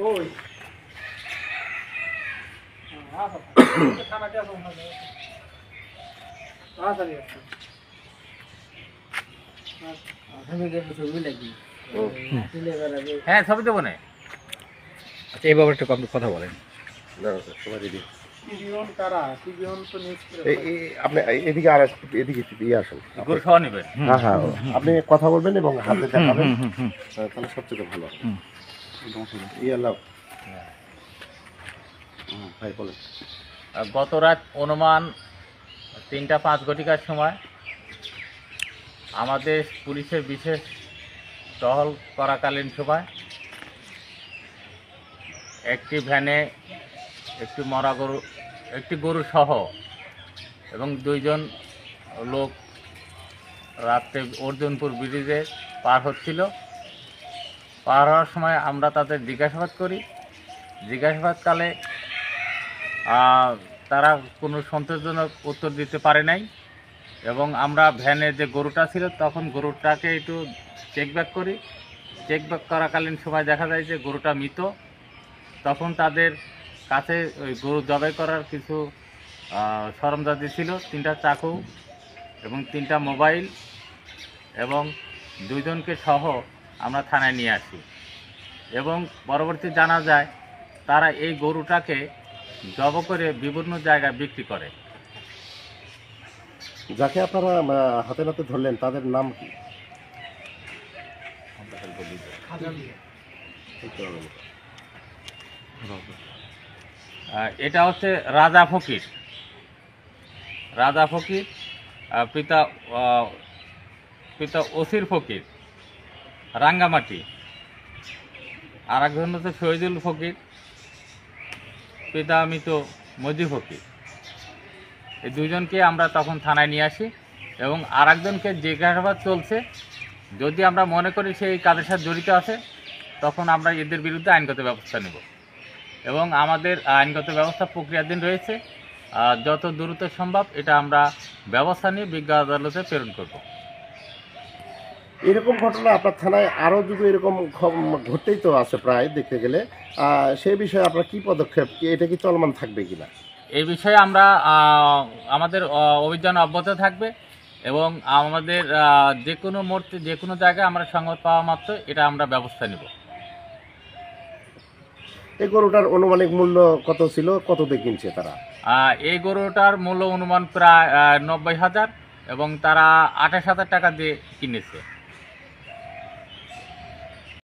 ওই থানাতে আসুন তাড়াতাড়ি আসুন। হ্যাঁ, ছবি দেবো না। আচ্ছা এই ব্যাপারে একটু কথা বলেন। টিবিওন কারা? টিবিওন তো নিউজ করে আপনি এদিকে আর এদিকে দিয়ে আসেন। গরু খাওয়া নেবেন। হ্যাঁ হ্যাঁ, আপনি কথা বলবেন এবং হাতে দেখাবেন, তাহলে সবচেয়ে ভালো হবে। ইয়াল্লাহ ভাই বলেন। গত রাত অনুমান 3টা 5 ঘটিকার সময় আমাদের পুলিশের বিশেষ টহল করাকালীন সময় একটি ভ্যানে একটি গরু সহ এবং 2 জন লোক রাত্রে অর্জুনপুর ব্রিজে পার হচ্ছিল। পার হওয়ার সময় আমরা তাদের জিজ্ঞাসাবাদ করি। জিজ্ঞাসাবাদকালে তারা কোনো সন্তোষজনক উত্তর দিতে পারে নাই এবং আমরা ভ্যানে যে গরুটা ছিল তখন গরুটাকে একটু চেকব্যাক করি। চেকব্যাক করাকালীন সময় দেখা যায় যে গরুটা মৃত। তখন তাদের কাছে ওই গরু জবাই করার কিছু সরঞ্জাম ছিল, 3টা চাকু এবং 3টা মোবাইল এবং 2 জনকে সহ আমরা থানায় নিয়ে আসি এবং পরবর্তী জানা যায় তারা এই গরুটাকে জবাই করে বিভিন্ন জায়গায় বিক্রি করে। যাকে আপনারা হাতে নাতে ধরলেন তাদের নাম কি? এটা হচ্ছে রাজা ফকির। পিতা ওসির ফকির রাঙ্গামাটি, আর একজন হচ্ছে শহীদুল ফকির, পিতা মৃত মজি ফকির। এই 2 জনকে আমরা তখন থানায় নিয়ে আসি এবং আর একজনকে জিজ্ঞাসাবাদ চলছে। যদি আমরা মনে করি সে এই কাজের সাথে জড়িত আছে তখন আমরা এদের বিরুদ্ধে আইনগত ব্যবস্থা নেব এবং আমাদের আইনগত ব্যবস্থা প্রক্রিয়াধীন রয়েছে। যত দ্রুত সম্ভব এটা আমরা ব্যবস্থা নিয়ে বিজ্ঞ আদালতে প্রেরণ করব। এরকম ঘটনা আপনার থানায় আরও যদি এরকম ঘটতেই তো আছে প্রায় দেখতে গেলে, সেই বিষয়ে আপনার কি পদক্ষেপ, এটা কি চলমান থাকবে কিনা? এই বিষয়ে আমরা আমাদের অভিযান অব্যাহত থাকবে এবং আমাদের যে কোনো মুহূর্তে যে কোনো জায়গায় আমরা সংবাদ পাওয়া মাত্র এটা আমরা ব্যবস্থা নেব। এই গরুটার আনুমানিক মূল্য কত ছিল, কত দিয়ে কিনছে তারা? এই গরুটার মূল্য অনুমান প্রায় 90,000 এবং তারা 28,000 টাকা দিয়ে কিনেছে।